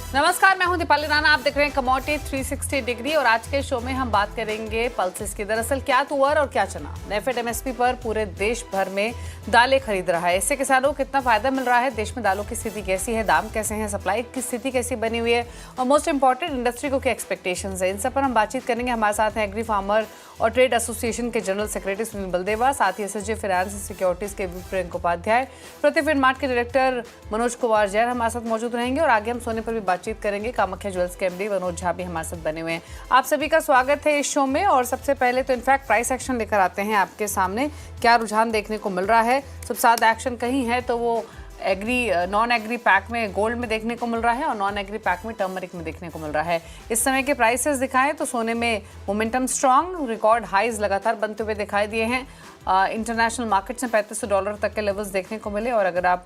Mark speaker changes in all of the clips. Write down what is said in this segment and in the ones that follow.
Speaker 1: नमस्कार, मैं हूं दीपाली राणा। आप देख रहे हैं कमोडिटी 360 डिग्री और आज के शो में हम बात करेंगे पल्सेस की। दरअसल क्या तुअर और क्या चना नेफेड एमएसपी पर पूरे देश भर में दालें खरीद रहा है। इससे किसानों को कितना फायदा मिल रहा है, देश में दालों की स्थिति कैसी है, दाम कैसे हैं, सप्लाई की स्थिति कैसी बनी हुई है और मोस्ट इंपॉर्टेंट इंडस्ट्री को क्या एक्सपेक्टेशंस है, इन सब पर हम बातचीत करेंगे। हमारे साथ हैं एग्री फार्मर और ट्रेड एसोसिएशन के जनरल सेक्रेटरी सुनील बलदेवा, साथ ही एसएसजी फाइनेंस एंड सिक्योरिटीज के प्रियंक उपाध्याय, प्रतिफिन मार्ट के डायरेक्टर मनोज कुमार जैन हमारे साथ मौजूद रहेंगे और आगे हम सोने पर भी बातचीत करेंगे। कामाख्या ज्वेल्स के एमडी मनोज झा भी हमारे साथ बने हुए हैं। आप सभी का स्वागत है इस शो में। और सबसे पहले तो इनफैक्ट प्राइस एक्शन लेकर आते हैं आपके सामने। क्या रुझान देखने को मिल रहा है? सबसे ज्यादा एक्शन कहीं है तो वो नॉन एग्री पैक में गोल्ड में देखने को मिल रहा है और नॉन एग्री पैक में टर्मरिक में देखने को मिल रहा है। इस समय के प्राइसेस दिखाएं तो सोने में मोमेंटम स्ट्रांग, रिकॉर्ड हाईज लगातार बनते हुए दिखाई दिए हैं। इंटरनेशनल मार्केट्स में $3500 तक के लेवल्स देखने को मिले और अगर आप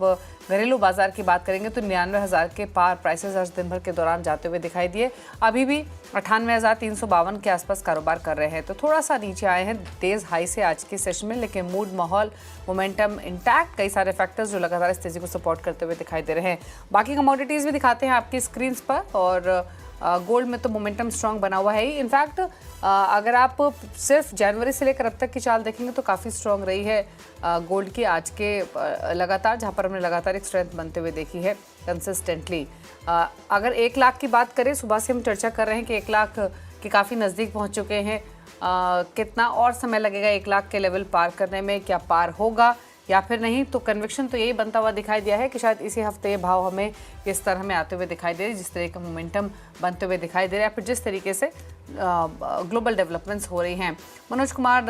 Speaker 1: घरेलू बाजार की बात करेंगे तो 99,000 के पार प्राइसेस आज दिन भर के दौरान जाते हुए दिखाई दिए। अभी भी 98,352 के आसपास कारोबार कर रहे हैं, तो थोड़ा सा नीचे आए हैं तेज हाई से आज के सेशन में, लेकिन मूड, माहौल, मोमेंटम इंटैक्ट, कई सारे फैक्टर्स जो लगातार इस तेजी को सपोर्ट करते हुए दिखाई दे रहे हैं। बाकी कमोडिटीज़ भी दिखाते हैं आपकी स्क्रीन पर और गोल्ड में तो मोमेंटम स्ट्रांग बना हुआ है ही। इनफैक्ट अगर आप सिर्फ जनवरी से लेकर अब तक की चाल देखेंगे तो काफ़ी स्ट्रांग रही है गोल्ड की आज के लगातार, जहां पर हमने लगातार एक स्ट्रेंथ बनते हुए देखी है कंसिस्टेंटली। अगर 1 लाख की बात करें, सुबह से हम चर्चा कर रहे हैं कि 1 लाख के काफ़ी नज़दीक पहुंच चुके हैं। कितना और समय लगेगा 1 लाख के लेवल पार करने में? क्या पार होगा या फिर नहीं? तो कन्विक्शन तो यही बनता हुआ दिखाई दिया है कि शायद इसी हफ्ते ये भाव हमें इस तरह में आते हुए दिखाई दे रहे, जिस तरह का मोमेंटम बनते हुए दिखाई दे रहा है, फिर जिस तरीके से ग्लोबल डेवलपमेंट्स हो रही हैं। मनोज कुमार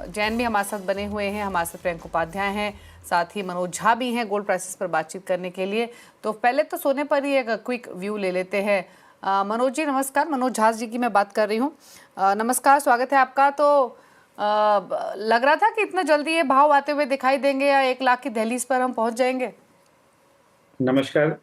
Speaker 1: जैन भी हमारे साथ बने हुए हैं, हमारे साथ प्रियंक उपाध्याय हैं, साथ ही मनोज झा भी हैं गोल्ड प्राइसेस पर बातचीत करने के लिए। तो पहले तो सोने पर ही एक क्विक व्यू ले लेते हैं। मनोज जी नमस्कार, मनोज झा जी की मैं बात कर रही हूँ। नमस्कार, स्वागत है आपका। तो लग रहा था कि इतना जल्दी ये भाव आते हुए दिखाई देंगे या 1 लाख की दहलीज पर हम पहुंच जाएंगे?
Speaker 2: नमस्कार।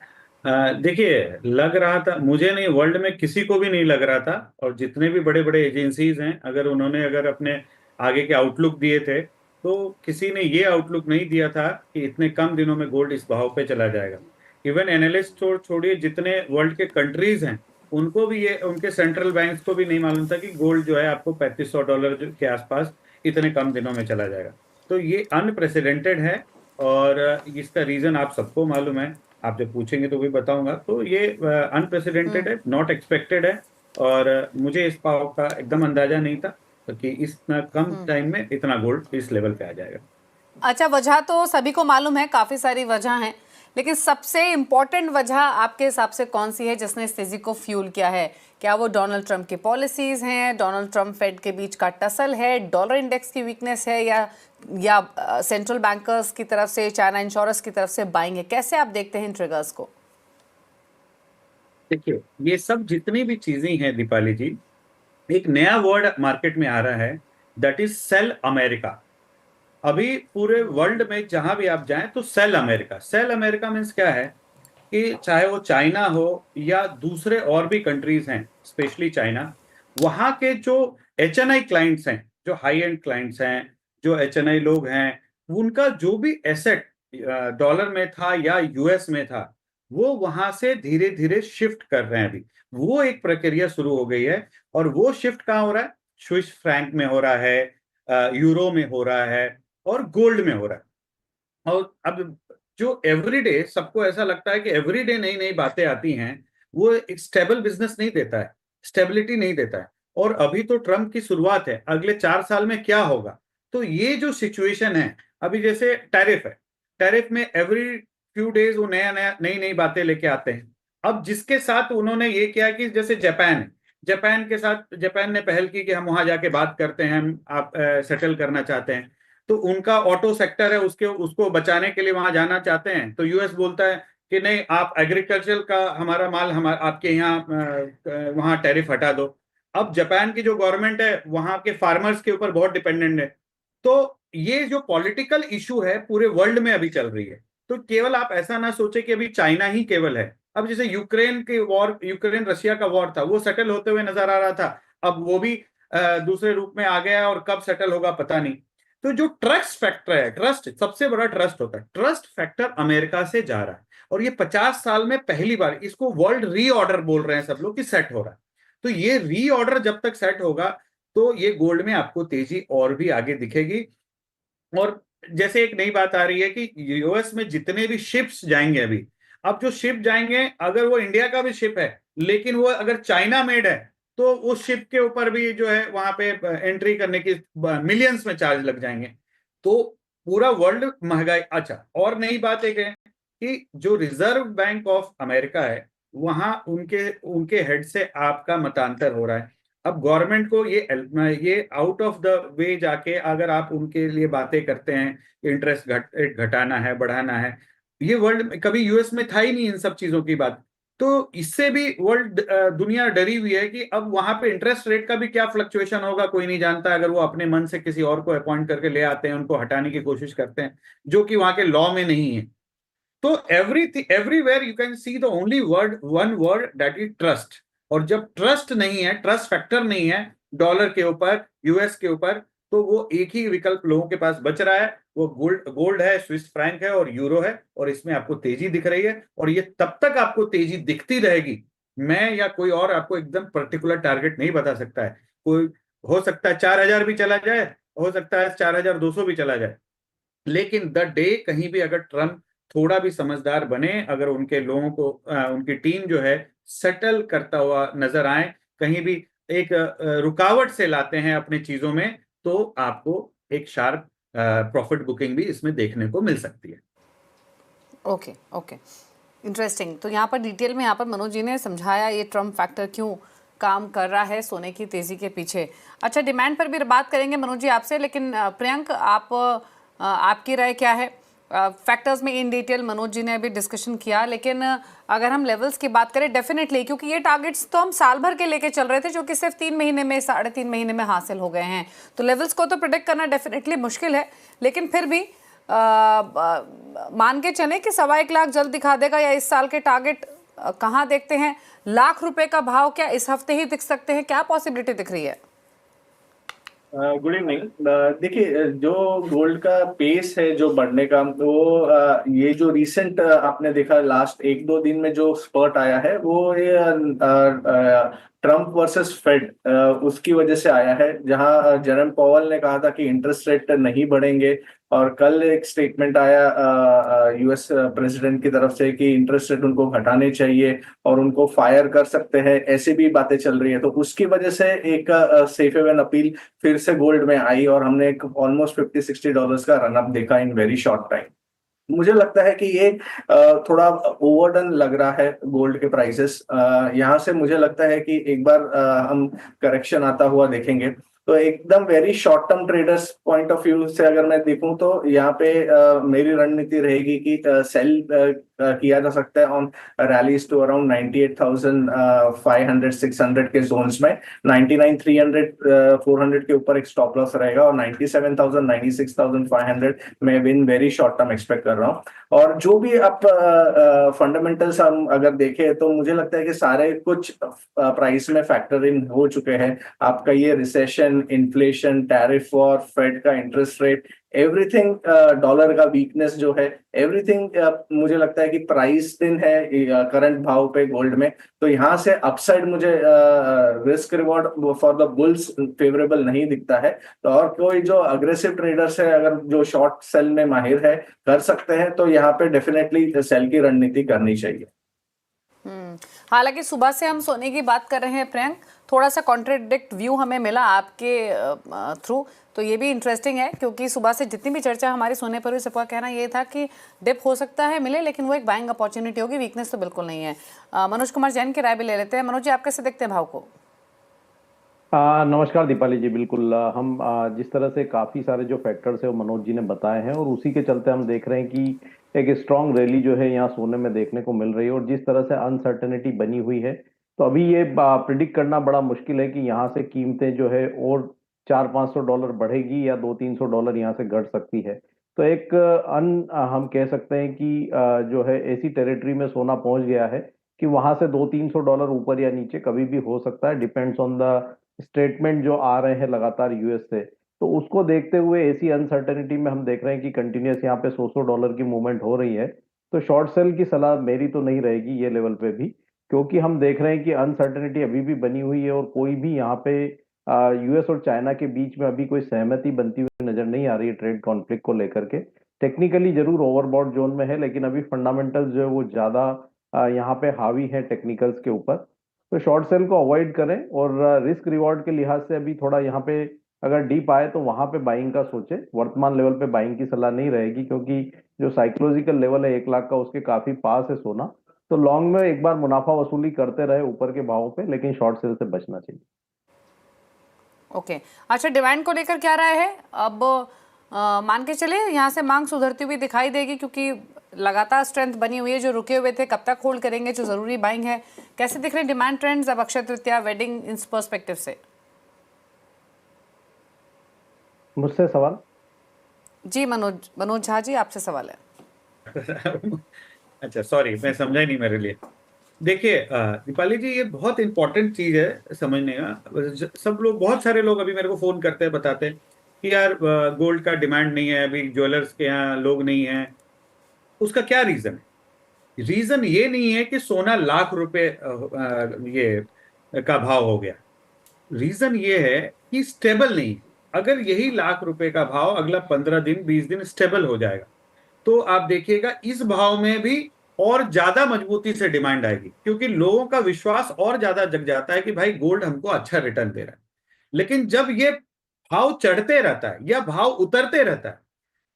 Speaker 2: देखिए, लग रहा था, मुझे नहीं, वर्ल्ड में किसी को भी नहीं लग रहा था। और जितने भी बड़े बड़े एजेंसीज हैं, अगर अपने आगे के आउटलुक दिए थे तो किसी ने ये आउटलुक नहीं दिया था कि इतने कम दिनों में गोल्ड इस भाव पे चला जाएगा। इवन एनालिस्ट छोड़िए, जितने वर्ल्ड के कंट्रीज हैं उनको भी, ये उनके सेंट्रल बैंक्स को भी नहीं मालूम था कि गोल्ड जो है आपको $3500 के आसपास इतने कम दिनों में चला जाएगा। तो ये अनप्रेसिडेंटेड है और इसका रीजन आप सबको मालूम है। आप जब पूछेंगे तो भी बताऊंगा। तो ये अनप्रेसिडेंटेड है, नॉट एक्सपेक्टेड है और मुझे इस भाव का एकदम अंदाजा नहीं था कि इतना कम टाइम में इतना गोल्ड इस लेवल पे आ जाएगा।
Speaker 1: अच्छा, वजह तो सभी को मालूम है, काफ़ी सारी वजह हैं, लेकिन सबसे इम्पोर्टेंट वजह आपके हिसाब से कौन सी है जिसने इस तेज़ी को फ्यूल किया है? क्या वो डोनाल्ड ट्रंप की पॉलिसीज़ हैं, डोनाल्ड ट्रंप फेड के बीच का टसल है, डॉलर इंडेक्स की वीकनेस है, या सेंट्रल बैंकर्स की तरफ से, चाइना इंश्योरेंस की तरफ से बाइंग है? कैसे आप देखते हैं इन ट्रिगर्स को?
Speaker 2: देखिए, ये सब जितनी भी चीजें हैं दीपाली जी, एक नया वर्ड मार्केट में आ रहा है, दैट इज सेल अमेरिका। अभी पूरे वर्ल्ड में जहां भी आप जाएं तो sell America, sell America means क्या है कि चाहे वो चाइना हो या दूसरे और भी कंट्रीज हैं, स्पेशली चाइना, वहां के जो HNI क्लाइंट्स हैं, जो हाई एंड क्लाइंट्स हैं, जो HNI लोग हैं, उनका जो भी एसेट डॉलर में था या US में था, वो वहां से धीरे धीरे शिफ्ट कर रहे हैं। अभी वो एक प्रक्रिया शुरू हो गई है और वो शिफ्ट कहाँ हो रहा है? स्विस फ्रैंक में हो रहा है, यूरो में हो रहा है और गोल्ड में हो रहा है। और अब जो एवरीडे, सबको ऐसा लगता है कि एवरीडे नई नई बातें आती हैं, वो एक स्टेबल बिजनेस नहीं देता है, स्टेबिलिटी नहीं देता है। और अभी तो ट्रम्प की शुरुआत है, अगले 4 साल में क्या होगा? तो ये जो सिचुएशन है, अभी जैसे टैरिफ है, टैरिफ में एवरी फ्यू डेज वो नया नया नई नई बातें लेके आते हैं। अब जिसके साथ उन्होंने ये किया कि जैसे जापान है, जापान के साथ जापान ने पहल की कि हम वहां जाके बात करते हैं, हम आप सेटल करना चाहते हैं। तो उनका ऑटो सेक्टर है, उसके उसको बचाने के लिए वहां जाना चाहते हैं, तो यूएस बोलता है कि नहीं, आप एग्रीकल्चर का हमारा माल आपके यहाँ वहां टैरिफ हटा दो। अब जापान की जो गवर्नमेंट है वहां के फार्मर्स के ऊपर बहुत डिपेंडेंट है। तो ये जो पॉलिटिकल इशू है पूरे वर्ल्ड में अभी चल रही है। तो केवल आप ऐसा ना सोचे कि अभी चाइना ही केवल है। अब जैसे यूक्रेन की वॉर, यूक्रेन रशिया का वॉर था, वो सेटल होते हुए नजर आ रहा था, अब वो भी दूसरे रूप में आ गया और कब सेटल होगा पता नहीं। तो जो ट्रस्ट फैक्टर है, ट्रस्ट सबसे बड़ा ट्रस्ट होता है, ट्रस्ट फैक्टर अमेरिका से जा रहा है। और ये 50 साल में पहली बार इसको वर्ल्ड रीऑर्डर बोल रहे हैं सब लोग कि सेट हो रहा है। तो ये रीऑर्डर जब तक सेट होगा तो ये गोल्ड में आपको तेजी और भी आगे दिखेगी। और जैसे एक नई बात आ रही है कि यूएस में जितने भी शिप्स जाएंगे अभी, अब जो शिप जाएंगे अगर वो इंडिया का भी शिप है लेकिन वो अगर चाइना मेड है तो उस शिप के ऊपर भी जो है वहां पे एंट्री करने की मिलियंस में चार्ज लग जाएंगे। तो पूरा वर्ल्ड महंगाई। अच्छा, और नई बात एक है कि जो रिजर्व बैंक ऑफ अमेरिका है वहां उनके उनके हेड से आपका मतांतर हो रहा है। अब गवर्नमेंट को ये आउट ऑफ द वे जाके अगर आप उनके लिए बातें करते हैं, इंटरेस्ट घटाना है बढ़ाना है, ये वर्ल्ड में कभी यूएस में था ही नहीं इन सब चीजों की बात। तो इससे भी वर्ल्ड दुनिया डरी हुई है कि अब वहां पे इंटरेस्ट रेट का भी क्या फ्लक्चुएशन होगा कोई नहीं जानता। अगर वो अपने मन से किसी और को अपॉइंट करके ले आते हैं, उनको हटाने की कोशिश करते हैं जो कि वहां के लॉ में नहीं है। तो everywhere you can see the only word one word that is trust. और जब ट्रस्ट नहीं है, ट्रस्ट फैक्टर नहीं है डॉलर के ऊपर, यूएस के ऊपर, तो वो एक ही विकल्प लोगों के पास बच रहा है, वो गोल्ड गोल्ड है, स्विस फ्रैंक है और यूरो है। और इसमें आपको तेजी दिख रही है और ये तब तक आपको तेजी दिखती रहेगी। मैं या कोई और आपको एकदम पर्टिकुलर टारगेट नहीं बता सकता है। कोई हो सकता है 4,000 भी चला जाए, हो सकता है 4,200 भी चला जाए, लेकिन द डे कहीं भी अगर ट्रम्प थोड़ा भी समझदार बने, अगर उनके लोगों को उनकी टीम जो है सेटल करता हुआ नजर आए, कहीं भी एक रुकावट से लाते हैं अपने चीजों में, तो आपको एक शार्प प्रॉफिट बुकिंग भी इसमें देखने को मिल सकती है।
Speaker 1: Okay okay, interesting. तो यहाँ पर डिटेल में यहाँ पर मनोज जी ने समझाया ये ट्रम्प फैक्टर क्यों काम कर रहा है सोने की तेजी के पीछे। अच्छा, डिमांड पर भी बात करेंगे मनोज जी आपसे, लेकिन प्रियंक आपकी राय क्या है? फैक्टर्स में इन डिटेल मनोज जी ने अभी डिस्कशन किया, लेकिन अगर हम लेवल्स की बात करें डेफिनेटली, क्योंकि ये टारगेट्स तो हम साल भर के लेके चल रहे थे जो कि सिर्फ 3 महीने में 3.5 महीने में हासिल हो गए हैं, तो लेवल्स को तो प्रिडिक्ट करना डेफिनेटली मुश्किल है। लेकिन फिर भी मान के चले कि 1.25 लाख जल्द दिखा देगा, या इस साल के टारगेट कहाँ देखते हैं? लाख रुपए का भाव क्या इस हफ्ते ही दिख सकते हैं? क्या पॉसिबिलिटी दिख रही है?
Speaker 3: Good evening. देखिए, जो गोल्ड का पेस है जो बढ़ने का, वो ये जो रिसेंट आपने देखा लास्ट 1-2 दिन में जो स्पर्ट आया है, वो ये ट्रम्प वर्सेस फेड उसकी वजह से आया है, जहां जेरम पॉवेल ने कहा था कि इंटरेस्ट रेट नहीं बढ़ेंगे, और कल एक स्टेटमेंट आया यूएस प्रेसिडेंट की तरफ से कि इंटरेस्ट रेट उनको घटाने चाहिए और उनको फायर कर सकते हैं, ऐसी भी बातें चल रही है। तो उसकी वजह से एक सेफ हेवन अपील फिर से गोल्ड में आई और हमने एक ऑलमोस्ट $50-60 का रन अप देखा इन वेरी शॉर्ट टाइम। मुझे लगता है कि ये थोड़ा ओवरडन लग रहा है गोल्ड के प्राइसेस। यहाँ से मुझे लगता है कि एक बार हम करेक्शन आता हुआ देखेंगे। तो एकदम very short term traders point of view से अगर मैं देखूं तो यहाँ पे मेरी रणनीति रहेगी कि सेल किया जा सकता है ऑन रैलीज टू अराउंड 98,500-600 के जोन्स में। 99,300 400 के ऊपर एक स्टॉप लॉस रहेगा और 97,000 96,500 में win very short term expect कर रहा हूँ। और जो भी आप फंडामेंटल्स हम अगर देखें तो मुझे लगता है कि सारे कुछ प्राइस में फैक्टर इन हो चुके हैं। आपका ये recession, inflation, tariff war, Fed का इंटरेस्ट रेट, एवरीथिंग, डॉलर का वीकनेस जो है, एवरीथिंग मुझे लगता है कि प्राइस दिन है करंट भाव पे गोल्ड में। तो यहाँ से अपसाइड मुझे risk reward for the bulls favourable नहीं दिखता है। तो और कोई जो अग्रेसिव ट्रेडर्स है, अगर जो शॉर्ट सेल में माहिर है, कर सकते हैं, तो यहाँ पे डेफिनेटली सेल की रणनीति करनी चाहिए।
Speaker 1: हालांकि सुबह से हम सोने की बात कर रहे हैं प्रियंक, थोड़ा सा कॉन्ट्रडिक्ट व्यू हमें मिला आपके थ्रू, तो ये भी इंटरेस्टिंग है, क्योंकि सुबह से जितनी भी चर्चा हमारी सोने पर हुई, सबका कहना ये था कि डिप हो सकता है मिले, लेकिन वो एक बाइंग अपॉर्चुनिटी होगी, वीकनेस तो बिल्कुल नहीं है। मनोज कुमार जैन की राय भी ले लेते हैं। मनोज जी, आप कैसे देखते हैं भाव को?
Speaker 4: नमस्कार दीपाली जी। बिल्कुल, हम जिस तरह से काफी सारे जो फैक्टर्स है वो मनोज जी ने बताए हैं, और उसी के चलते हम देख रहे हैं कि एक स्ट्रांग रैली जो है यहाँ सोने में देखने को मिल रही है। और जिस तरह से अनसर्टेनिटी बनी हुई है, तो अभी ये प्रिडिक्ट करना बड़ा मुश्किल है कि यहाँ से कीमतें जो है और $400-500 बढ़ेगी या $200-300 यहाँ से घट सकती है। तो एक हम कह सकते हैं कि जो है ऐसी टेरिटरी में सोना पहुंच गया है कि वहां से $200-300 ऊपर या नीचे कभी भी हो सकता है, डिपेंड्स ऑन द स्टेटमेंट जो आ रहे हैं लगातार यूएस से। तो उसको देखते हुए ऐसी अनसर्टेनिटी में हम देख रहे हैं कि कंटिन्यूस यहाँ पे $100 की मूवमेंट हो रही है। तो शॉर्ट सेल की सलाह मेरी तो नहीं रहेगी ये लेवल पे भी, क्योंकि हम देख रहे हैं कि अनसर्टेनिटी अभी भी बनी हुई है और कोई भी यहाँ पे यूएस और चाइना के बीच में अभी कोई सहमति बनती हुई नजर नहीं आ रही है ट्रेड कॉन्फ्लिक्ट को लेकर के। टेक्निकली जरूर ओवरबॉट जोन में है, लेकिन अभी फंडामेंटल्स जो है वो ज्यादा यहाँ पे हावी है टेक्निकल्स के ऊपर। तो शॉर्ट सेल को अवॉइड करें और रिस्क रिवॉर्ड के लिहाज से अभी थोड़ा यहाँ पे अगर डीप आए तो वहां पे बाइंग का सोचे। वर्तमान लेवल पे बाइंग की सलाह नहीं रहेगी, क्योंकि जो साइकोलॉजिकल लेवल है 1 लाख का उसके काफी पास है सोना। तो लॉन्ग में एक बार मुनाफा वसूली करते रहे ऊपर के भावों पे, लेकिन शॉर्ट सेल से बचना चाहिए।
Speaker 1: ओके अच्छा, डिमांड को लेकर क्या राय है? अब मान के चले यहाँ से मांग सुधरती हुई दिखाई देगी, क्योंकि लगातार स्ट्रेंथ बनी हुई है। जो रुके हुए थे कब तक होल्ड करेंगे, जो जरूरी बाइंग है? कैसे दिख रहे हैं डिमांड ट्रेंड्स अब अक्षय तृतीया वेडिंग इस पर्सपेक्टिव से?
Speaker 4: मुझसे सवाल?
Speaker 1: जी मनोज झा जी, आपसे सवाल है।
Speaker 2: अच्छा सॉरी, मैं समझा ही नहीं मेरे लिए। देखिए दीपाली जी, ये बहुत इंपॉर्टेंट चीज है समझने का। सब लोग, बहुत सारे लोग अभी मेरे को फोन करते हैं, बताते हैं कि यार गोल्ड का डिमांड नहीं है, अभी ज्वेलर्स के यहाँ लोग नहीं है। उसका क्या रीजन है? रीजन ये नहीं है कि सोना लाख रुपए ये का भाव हो गया। रीजन ये है कि स्टेबल नहीं है। अगर यही लाख रुपए का भाव अगला 15 दिन 20 दिन स्टेबल हो जाएगा, तो आप देखिएगा इस भाव में भी और ज्यादा मजबूती से डिमांड आएगी, क्योंकि लोगों का विश्वास और ज्यादा जग जाता है कि भाई गोल्ड हमको अच्छा रिटर्न दे रहा है। लेकिन जब ये भाव चढ़ते रहता है या भाव उतरते रहता है,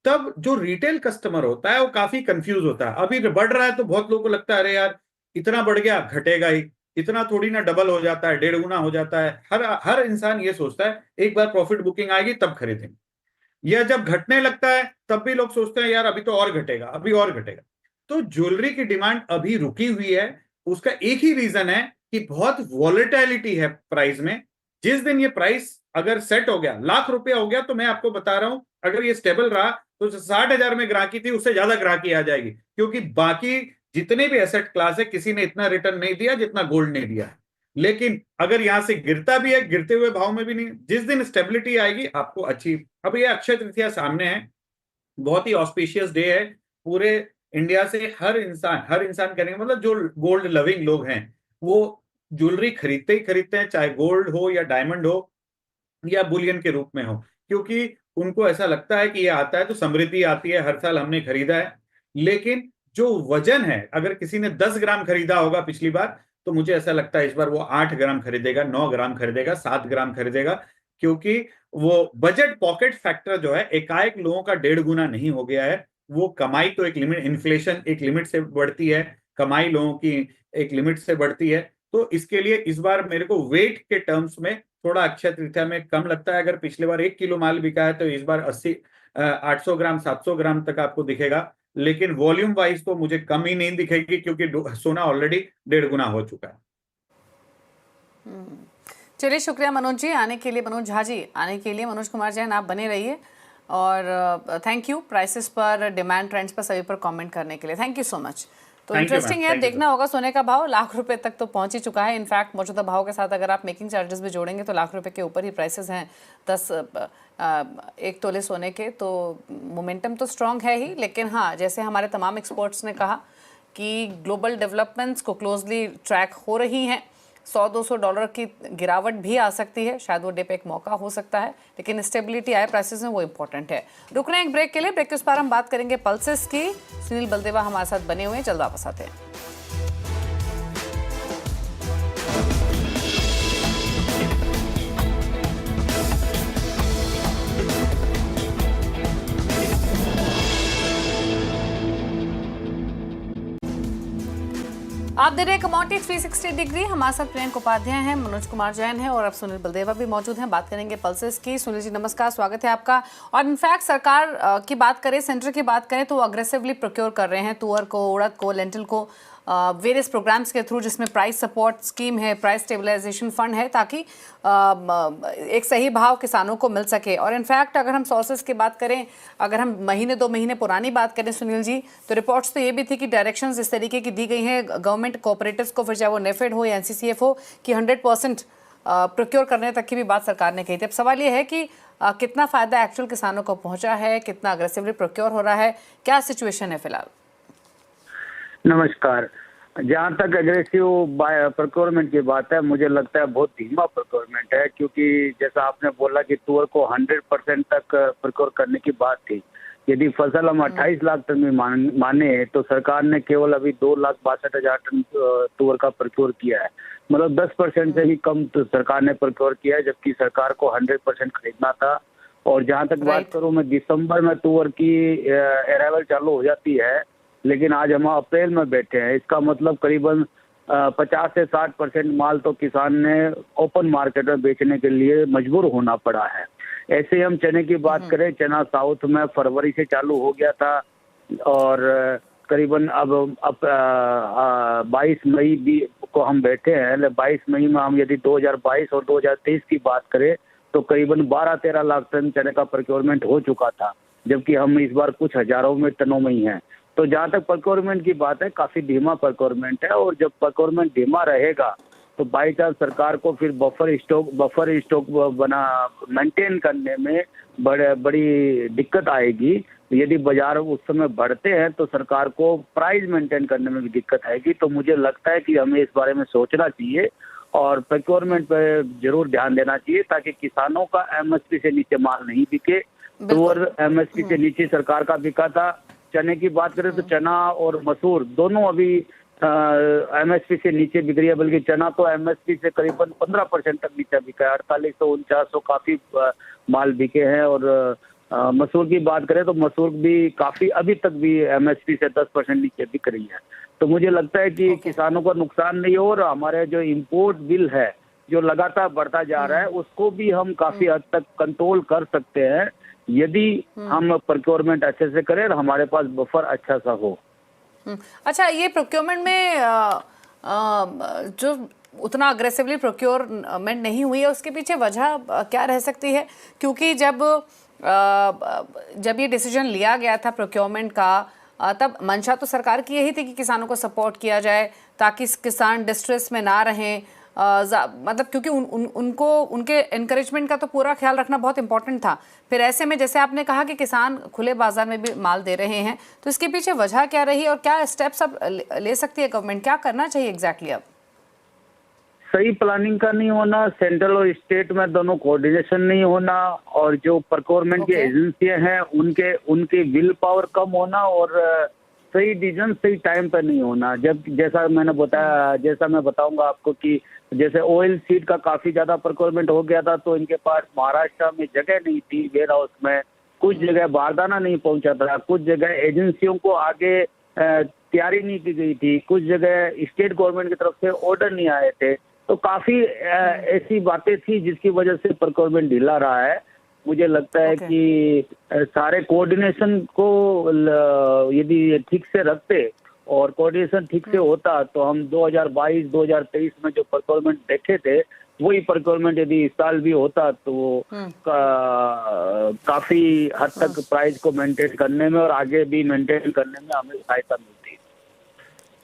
Speaker 2: तब जो रिटेल कस्टमर होता है वो काफी कंफ्यूज होता है। अभी बढ़ रहा है तो बहुत लोगों को लगता है अरे यार इतना बढ़ गया, घटेगा ही, इतना थोड़ी ना डबल हो जाता है, 1.5 गुना हो जाता है। हर हर इंसान ये सोचता है एक बार प्रॉफिट बुकिंग आएगी तब खरीदेंगे। या जब घटने लगता है तब भी लोग सोचते हैं यार अभी तो और घटेगा, अभी और घटेगा। तो ज्वेलरी की डिमांड अभी रुकी हुई है। उसका एक ही रीजन है कि बहुत वॉलेटिलिटी है प्राइस में। जिस दिन ये प्राइस अगर सेट हो गया, लाख रुपया हो गया, तो मैं आपको बता रहा हूं अगर ये स्टेबल रहा तो 60,000 में ग्राहकी थी उससे ज्यादा ग्राहकी आ जाएगी, क्योंकि बाकी जितने भी एसेट क्लास है किसी ने इतना रिटर्न नहीं दिया जितना गोल्ड ने दिया है। लेकिन अगर यहां से गिरता भी है, गिरते हुए भाव में भी नहीं, जिस दिन स्टेबिलिटी आएगी आपको अच्छी। अब ये अक्षय तृतीया सामने है, बहुत ही ऑस्पिशियस डे है। पूरे इंडिया से हर इंसान करेंगे, मतलब जो गोल्ड लविंग लोग हैं वो ज्वेलरी खरीदते ही खरीदते हैं, चाहे गोल्ड हो या डायमंड हो या बुलियन के रूप में हो, क्योंकि उनको ऐसा लगता है कि ये आता है तो समृद्धि आती है, हर साल हमने खरीदा है। लेकिन जो वजन है, अगर किसी ने 10 ग्राम खरीदा होगा पिछली बार, तो मुझे ऐसा लगता है इस बार वो 8 ग्राम खरीदेगा, 9 ग्राम खरीदेगा, 7 ग्राम खरीदेगा, क्योंकि वो बजट पॉकेट फैक्टर जो है एकाएक लोगों का 1.5 गुना नहीं हो गया है। वो कमाई तो एक लिमिट, इन्फ्लेशन एक लिमिट से बढ़ती है, कमाई लोगों की एक लिमिट से बढ़ती है। तो इसके लिए इस बार मेरे को वेट के टर्म्स में थोड़ा अक्षय तृतीया में कम लगता है। अगर पिछले बार 1 किलो माल बिका है तो इस बार 800 ग्राम 700 ग्राम तक आपको दिखेगा। लेकिन वॉल्यूम वाइज तो मुझे कम ही नहीं दिखेगी, क्योंकि सोना ऑलरेडी 1.5 गुना हो चुका है।
Speaker 1: चलिए, शुक्रिया मनोज जी आने के लिए, मनोज झा जी आने के लिए। मनोज कुमार जैन आप बने रहिए और थैंक यू प्राइसेस पर, डिमांड ट्रेंड्स पर, सभी पर कमेंट करने के लिए। Thank you so much. तो इंटरेस्टिंग है, देखना होगा। सोने का भाव लाख रुपए तक तो पहुंच ही चुका है। इनफैक्ट मौजूदा भाव के साथ अगर आप मेकिंग चार्जेस भी जोड़ेंगे तो लाख रुपए के ऊपर ही प्राइसेस हैं 1 तोले सोने के। तो मोमेंटम तो स्ट्रांग है ही, लेकिन हाँ, जैसे हमारे तमाम एक्सपर्ट्स ने कहा कि ग्लोबल डेवलपमेंट्स को क्लोजली ट्रैक हो रही हैं। $100-200 की गिरावट भी आ सकती है, शायद वो डे पे एक मौका हो सकता है, लेकिन स्टेबिलिटी आए प्राइसेस में वो इंपॉर्टेंट है। रुक रहे हैं एक ब्रेक के लिए। ब्रेक के उस पार हम बात करेंगे पल्सेस की। सुनील बलदेवा हमारे साथ बने हुए हैं, जल्द वापस आते हैं। आप दे रहे हैं कमोडिटी 360 डिग्री। हमारे साथ प्रियंक उपाध्याय हैं, मनोज कुमार जैन है और अब सुनील बलदेवा भी मौजूद हैं। बात करेंगे पल्सेस की। सुनील जी नमस्कार, स्वागत है आपका। और इनफैक्ट सरकार की बात करें, सेंटर की बात करें तो वो अग्रेसिवली प्रोक्योर कर रहे हैं तुअर को, उड़द को, लेंटिल को, वेरियस प्रोग्राम्स के थ्रू, जिसमें प्राइस सपोर्ट स्कीम है, प्राइस स्टेबलाइजेशन फंड है, ताकि एक सही भाव किसानों को मिल सके। और इनफैक्ट अगर हम सोर्सेज की बात करें, अगर हम महीने 2 महीने पुरानी बात करें सुनील जी, तो रिपोर्ट्स तो ये भी थी कि डायरेक्शंस इस तरीके की दी गई हैं गवर्नमेंट कोऑपरेटिव्स को, फिर चाहे वो नेफेड हो या एनसीसीएफ हो, कि 100% प्रोक्योर करने तक की भी बात सरकार ने कही थी। अब सवाल ये है कि कितना फ़ायदा एक्चुअल किसानों को पहुँचा है, कितना अग्रेसिवली प्रोक्योर हो रहा है, क्या सिचुएशन है फिलहाल?
Speaker 5: नमस्कार। जहाँ तक एग्रेसिव प्रोक्योरमेंट की बात है, मुझे लगता है बहुत धीमा प्रोक्योरमेंट है, क्योंकि जैसा आपने बोला कि तुअर को 100% तक प्रोक्योर करने की बात थी। यदि फसल हम 28 लाख टन में माने तो सरकार ने केवल अभी 2,62,000 टन तुअर का प्रोक्योर किया है। मतलब 10% से ही कम तो सरकार ने प्रोक्योर किया है, जबकि सरकार को 100% खरीदना था। और जहाँ तक बात करूँ मैं, दिसंबर में तुअर की अराइवल चालू हो जाती है, लेकिन आज हम अप्रैल में बैठे हैं। इसका मतलब करीबन 50 से 60% माल तो किसान ने ओपन मार्केट में बेचने के लिए मजबूर होना पड़ा है। ऐसे ही हम चने की बात करें, चना साउथ में फरवरी से चालू हो गया था और करीबन अब 22 मई भी को हम बैठे हैं। 22 मई में हम यदि 2022 और 2023 की बात करें तो करीबन 12-13 लाख टन चने का प्रोक्योरमेंट हो चुका था, जबकि हम इस बार कुछ हजारों में टनों में ही हैं। तो जहाँ तक प्रोक्योरमेंट की बात है, काफी धीमा प्रोक्योरमेंट है। और जब प्रोक्योरमेंट धीमा रहेगा तो बाई चांस सरकार को फिर बफर स्टॉक बना मेंटेन करने में बड़ी दिक्कत आएगी। यदि बाजार उस समय बढ़ते हैं तो सरकार को प्राइस मेंटेन करने में भी दिक्कत आएगी। तो मुझे लगता है कि हमें इस बारे में सोचना चाहिए और प्रोक्योरमेंट पर जरूर ध्यान देना चाहिए, ताकि किसानों का एमएसपी से नीचे माल नहीं बिके। तुअर एमएसपी से नीचे सरकार का बिका था। चने की बात करें तो चना और मसूर दोनों अभी एमएसपी से नीचे बिक रही है, बल्कि चना तो एमएसपी से करीबन 15% तक नीचे बिका है। 4800-4900 काफी माल बिके हैं। और मसूर की बात करें तो मसूर भी काफी अभी तक भी एमएसपी से 10% नीचे बिक रही है। तो मुझे लगता है कि किसानों को नुकसान नहीं हो, और हमारे जो इम्पोर्ट बिल है जो लगातार बढ़ता जा रहा है उसको भी हम काफी हद तक कंट्रोल कर सकते हैं, यदि हम प्रोक्योरमेंट अच्छे से करें और हमारे पास बफर अच्छा सा हो।
Speaker 1: अच्छा, ये प्रोक्योरमेंट में जो उतना अग्रेसिवली प्रोक्योरमेंट नहीं हुई है, उसके पीछे वजह क्या रह सकती है? क्योंकि जब ये डिसीजन लिया गया था प्रोक्योरमेंट का, तब मंशा तो सरकार की यही थी कि किसानों को सपोर्ट किया जाए ताकि किसान डिस्ट्रेस में ना रहें। मतलब क्योंकि उनको उनके एनकरेजमेंट का तो पूरा ख्याल रखना बहुत इंपॉर्टेंट था। फिर ऐसे में जैसे आपने कहा कि किसान खुले बाजार में भी माल दे रहे हैं, तो इसके पीछे वजह क्या रही और क्या स्टेप्स अब ले सकती है गवर्नमेंट? क्या करना चाहिए एग्जैक्टली अब?
Speaker 5: सही प्लानिंग का नहीं होना, सेंट्रल और स्टेट में दोनों कोऑर्डिनेशन नहीं होना, और जो प्रोक्योरमेंट की एजेंसियां हैं उनके विल पावर कम होना, और सही डिसीजन सही टाइम पर नहीं होना। जब जैसा मैंने बताया, जैसा मैं बताऊंगा आपको कि जैसे ऑयल सीड का काफी ज्यादा प्रोक्योरमेंट हो गया था, तो इनके पास महाराष्ट्र में जगह नहीं थी वेयर हाउस में, कुछ जगह बारदाना नहीं पहुंचा था, कुछ जगह एजेंसियों को आगे तैयारी नहीं की गई थी, कुछ जगह स्टेट गवर्नमेंट की तरफ से ऑर्डर नहीं आए थे। तो काफी ऐसी बातें थी जिसकी वजह से प्रोक्योरमेंट ढीला रहा है। मुझे लगता है कि सारे कोऑर्डिनेशन को यदि ठीक से रखते और कोऑर्डिनेशन ठीक से होता तो हम 2022-2023 में जो प्रोक्योरमेंट देखे थे वही प्रोक्योरमेंट यदि इस साल भी होता तो काफी हद तक प्राइस को मेंटेन करने में और आगे भी मेंटेन करने में हमें सहायता मिलती।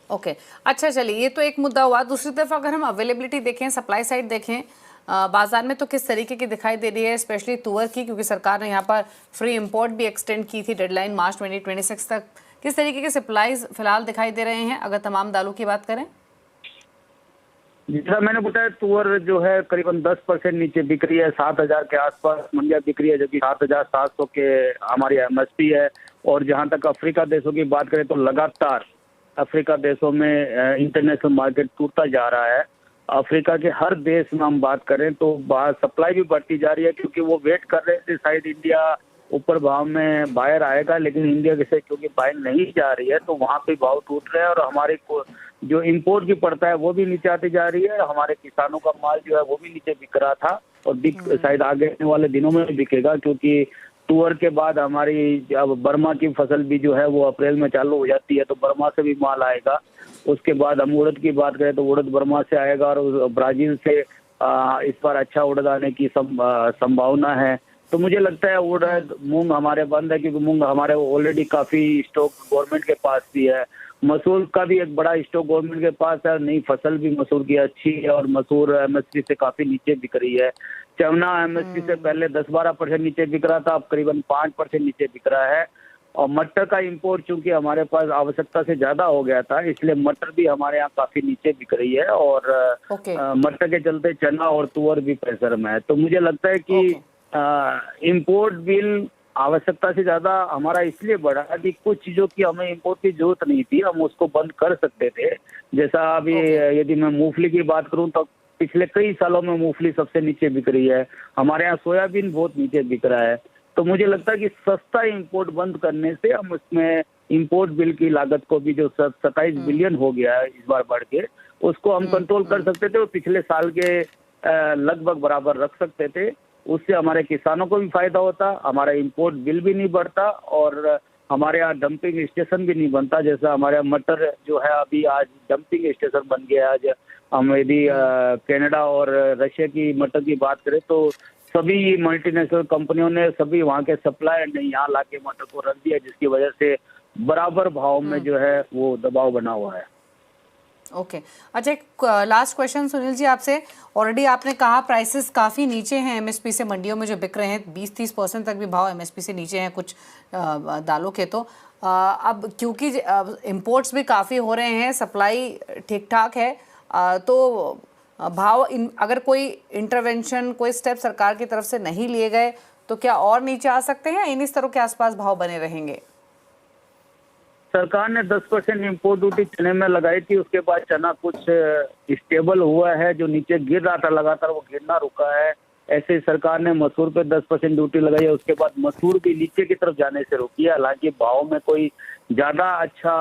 Speaker 1: ओके, अच्छा चलिए, ये तो एक मुद्दा हुआ। दूसरी तरफ अगर हम अवेलेबिलिटी देखें, सप्लाई साइड देखें, बाजार में तो किस तरीके की दिखाई दे रही है, स्पेशली तुअर की, क्योंकि सरकार ने यहाँ पर फ्री इंपोर्ट भी एक्सटेंड की थी डेडलाइन मार्च 2026 तक। किस तरीके के सप्लाईज फिलहाल दिखाई दे रहे हैं अगर तमाम दालों की बात करें?
Speaker 5: जैसा मैंने बताया, तुअर जो है करीबन 10% नीचे बिक रही है, 7,000 के आसपास मंडिया बिक रही है, जबकि 7,700 के हमारी एमएसपी है। और जहां तक अफ्रीका देशों की बात करें तो लगातार अफ्रीका देशों में इंटरनेशनल मार्केट टूटता जा रहा है। अफ्रीका के हर देश में हम बात करें तो सप्लाई भी बढ़ती जा रही है, क्योंकि वो वेट कर रहे थे शायद इंडिया ऊपर भाव में बायर आएगा, लेकिन इंडिया से क्योंकि बाइंग नहीं जा रही है तो वहां पे भाव टूट रहे हैं, और हमारे को जो इंपोर्ट की पड़ता है वो भी नीचे आती जा रही है। हमारे किसानों का माल जो है वो भी नीचे बिक रहा था और शायद आगे आने वाले दिनों में भी बिकेगा, क्योंकि तुअर के बाद हमारी अब बर्मा की फसल भी जो है वो अप्रैल में चालू हो जाती है, तो बर्मा से भी माल आएगा। उसके बाद हम उड़द की बात करें तो उड़द बर्मा से आएगा, और ब्राजील से इस बार अच्छा उड़द आने की संभावना है। तो मुझे लगता है उड़द मूंग हमारे बंद है, क्योंकि मूंग हमारे ऑलरेडी काफी स्टॉक गवर्नमेंट के पास भी है। मसूर का भी एक बड़ा स्टॉक गवर्नमेंट के पास है, नई फसल भी मसूर की अच्छी है और मसूर एमएसपी से काफी नीचे बिक रही है। चना एमएसपी से पहले 10-12% नीचे बिक रहा था, अब करीबन 5% नीचे बिक रहा है। और मटर का इंपोर्ट चूंकि हमारे पास आवश्यकता से ज्यादा हो गया था, इसलिए मटर भी हमारे यहाँ काफी नीचे बिक रही है, और
Speaker 1: ओके
Speaker 5: मटर के चलते चना और तुअर भी प्रेशर में है। तो मुझे लगता है कि इंपोर्ट बिल आवश्यकता से ज्यादा हमारा इसलिए बढ़ा कि कुछ चीजों की हमें इंपोर्ट की जरूरत नहीं थी, हम उसको बंद कर सकते थे। जैसा अभी यदि मैं मूंगफली की बात करूं तो पिछले कई सालों में मूंगफली सबसे नीचे बिक रही है, हमारे यहाँ सोयाबीन बहुत नीचे बिक रहा है। तो मुझे लगता है कि सस्ता इंपोर्ट बंद करने से हम उसमें इंपोर्ट बिल की लागत को भी जो 27 बिलियन हो गया है इस बार बढ़ के, उसको हम कंट्रोल कर सकते थे और पिछले साल के लगभग बराबर रख सकते थे। उससे हमारे किसानों को भी फायदा होता, हमारा इंपोर्ट बिल भी नहीं बढ़ता और हमारे यहाँ डंपिंग स्टेशन भी नहीं बनता। जैसा हमारे यहाँ मटर जो है अभी आज डंपिंग स्टेशन बन गया। आज हम यदि कनाडा और रशिया की मटर की बात करें तो सभी मल्टीनेशनल कंपनियों ने सभी वहाँ के सप्लायर ने यहाँ लाके मटर को रख दिया, जिसकी वजह से बराबर भाव में जो है वो दबाव बना हुआ है।
Speaker 1: ओके अच्छा, एक लास्ट क्वेश्चन सुनील जी आपसे। ऑलरेडी आपने कहा प्राइसेस काफ़ी नीचे हैं एमएसपी से, मंडियों में जो बिक रहे हैं 20-30% तक भी भाव एमएसपी से नीचे हैं कुछ दालों के। तो अब क्योंकि इंपोर्ट्स भी काफ़ी हो रहे हैं, सप्लाई ठीक ठाक है, तो भाव अगर कोई इंटरवेंशन कोई स्टेप सरकार की तरफ से नहीं लिए गए तो क्या और नीचे आ सकते हैं, इन स्तरों के आसपास भाव बने रहेंगे?
Speaker 5: सरकार ने 10% इम्पोर्ट ड्यूटी चने में लगाई थी, उसके बाद चना कुछ स्टेबल हुआ है, जो नीचे गिर रहा था लगातार वो गिरना रुका है। ऐसे ही सरकार ने मसूर पे 10% ड्यूटी लगाई है, उसके बाद मसूर भी नीचे की तरफ जाने से रोकी है। हालांकि भाव में कोई ज्यादा अच्छा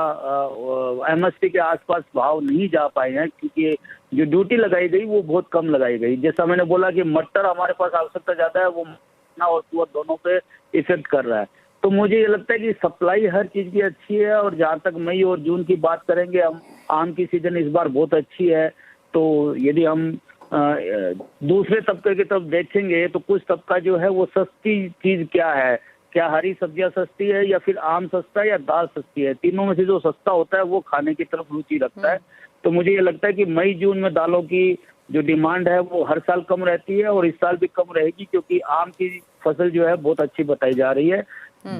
Speaker 5: एमएसपी के आसपास भाव नहीं जा पाए हैं, क्योंकि जो ड्यूटी लगाई गई वो बहुत कम लगाई गई। जैसा मैंने बोला कि मटर हमारे पास आवश्यकता ज्यादा है, वो चना और तुअर दोनों पे इफेक्ट कर रहा है। तो मुझे ये लगता है कि सप्लाई हर चीज की अच्छी है। और जहाँ तक मई और जून की बात करेंगे, हम आम की सीजन इस बार बहुत अच्छी है। तो यदि हम दूसरे तबके की तरफ देखेंगे तो कुछ तबका जो है वो सस्ती चीज क्या है, क्या हरी सब्जियां सस्ती है या फिर आम सस्ता है या दाल सस्ती है, तीनों में से जो सस्ता होता है वो खाने की तरफ रुचि रखता है। तो मुझे ये लगता है कि मई जून में दालों की जो डिमांड है वो हर साल कम रहती है और इस साल भी कम रहेगी, क्योंकि आम की फसल जो है बहुत अच्छी बताई जा रही है।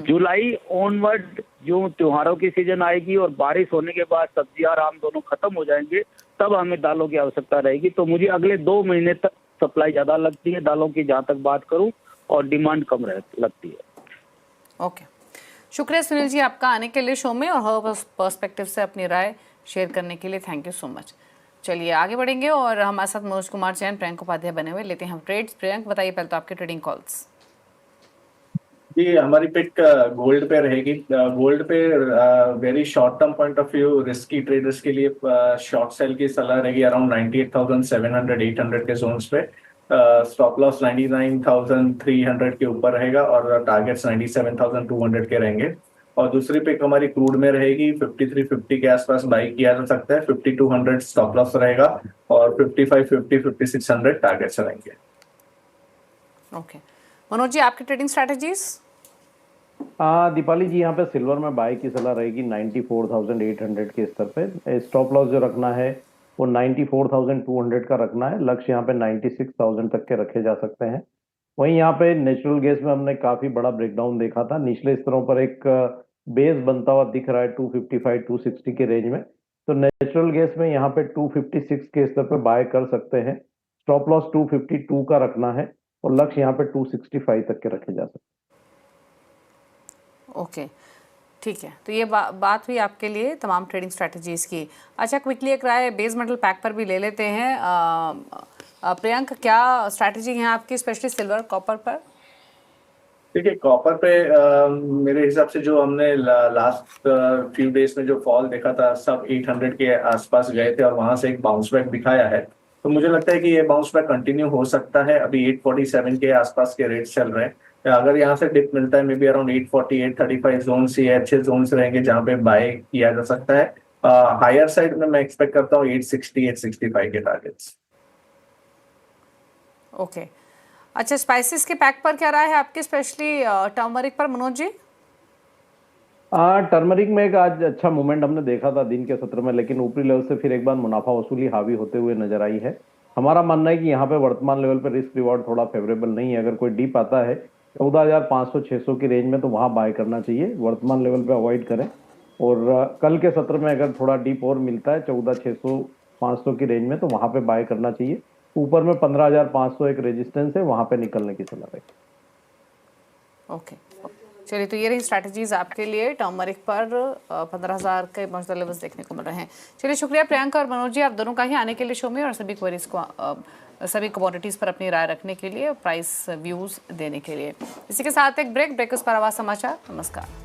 Speaker 5: जुलाई ऑनवर्ड जो त्योहारों की सीजन आएगी और बारिश होने के बाद सब्जी और आम दोनों खत्म हो जाएंगे, तब हमें दालों की आवश्यकता रहेगी। तो मुझे अगले 2 महीने तक सप्लाई ज्यादा लगती है दालों की, जहां तक बात करूं, और डिमांड कम लगती है।
Speaker 1: ओके, शुक्रिया सुनील जी आपका आने के लिए शो में और हर पर्सपेक्टिव से अपनी राय शेयर करने के लिए। Thank you so much. चलिए आगे बढ़ेंगे और हमारे साथ मनोज कुमार जैन, प्रियंक उपाध्याय बने हुए, लेते हैं हम ट्रेड्स। प्रियंक बताइए पहले तो आपके ट्रेडिंग कॉल्स।
Speaker 3: जी, हमारी पिक गोल्ड पे रहेगी। गोल्ड पे very short term point of view risky traders के लिए शॉर्ट सेल की सलाह रहेगी अराउंड 98,700-800 के जोन्स पे। स्टॉप लॉस 99,300 के ऊपर रहेगा और टारगेट्स 97,200 के रहेंगे। और दूसरी पिक हमारी क्रूड में रहेगी, 5350 के आसपास बाई किया जा सकता है, 5200 स्टॉप लॉस रहेगा और 5550, 5600 टारगेट्स रहेंगे।
Speaker 1: ओके मनोज जी आपकी ट्रेडिंग स्ट्रैटेजीज?
Speaker 4: दीपाली जी, यहाँ पे सिल्वर में बाय की सलाह रहेगी 94,800 के स्तर पे। स्टॉप लॉस जो रखना है वो 94,200 का रखना है। लक्ष्य यहाँ पे 96,000 तक के रखे जा सकते हैं। वहीं यहाँ पे नेचुरल गैस में हमने काफी बड़ा ब्रेकडाउन देखा था। निचले स्तरों पर एक बेस बनता हुआ दिख रहा है 255-260 के रेंज में। तो नेचुरल गैस में यहाँ पे 256 के स्तर पे बाय कर सकते हैं। स्टॉप लॉस 252 का रखना है और लक्ष्य यहाँ पे 265 तक के रखे जा सकते हैं।
Speaker 1: ओके ठीक है, तो ये बात हुई आपके लिए तमाम ट्रेडिंग स्ट्रैटेजीज की। अच्छा क्विकली एक राय बेस मेटल पैक पर भी ले लेते हैं। प्रियंक क्या स्ट्रैटेजी है आपकी, स्पेशली सिल्वर कॉपर पर?
Speaker 3: देखिए, कॉपर पे मेरे हिसाब से जो हमने लास्ट फ्यू डेज में जो फॉल देखा था, सब 800 के आसपास गए थे और वहां से एक बाउंस बैक दिखाया है। तो मुझे लगता है कि ये बाउंस बैक कंटिन्यू हो सकता है। अभी 847 के आसपास के रेट चल रहे हैं। अगर यहाँ से डिप मिलता है मे बी अराउंड 840, 835 जोन ये अच्छे जोन्स रहेंगे जहाँ पे बाय किया जा सकता है। हायर साइड में मैं एक्सपेक्ट करता हूँ 860, 865 के टारगेट्स।
Speaker 1: ओके अच्छा, स्पाइसेस के पैक पर क्या राय है आपकी, स्पेशली टर्मरिक पर मनोज जी?
Speaker 4: टर्मरिक में एक आज अच्छा मूवमेंट हमने देखा था दिन के सत्र में, लेकिन ऊपरी लेवल से फिर एक बार मुनाफा वसूली हावी होते हुए नजर आई है। हमारा मानना है कि यहाँ पे वर्तमान लेवल पे रिस्क रिवॉर्ड थोड़ा फेवरेबल नहीं है। अगर कोई डिप आता है 14,500-600 की रेंज में तो वहां बाय करना चाहिए, वर्तमान लेवल पे अवॉइड करें। और कल के सत्र में अगर थोड़ा डीप और मिलता है 14,600-500 की रेंज में तो वहां पे बाय करना चाहिए। ऊपर में 15,500 एक रेजिस्टेंस है, वहां पे निकलने की सलाह है।
Speaker 1: ओके, चलिए, तो ये रही स्ट्रैटेजीज आपके लिए टर्मरिक पर 15,000 के मौजूदा लेवल्स देखने को मिल रहे हैं। चलिए, शुक्रिया प्रियंका और मनोज जी, आप दोनों का ही आने के लिए शो में और सभी क्वेरीज को सभी कमोडिटीज़ पर अपनी राय रखने के लिए, प्राइस व्यूज़ देने के लिए। इसी के साथ एक ब्रेक, उस पर आवाज समाचार। नमस्कार।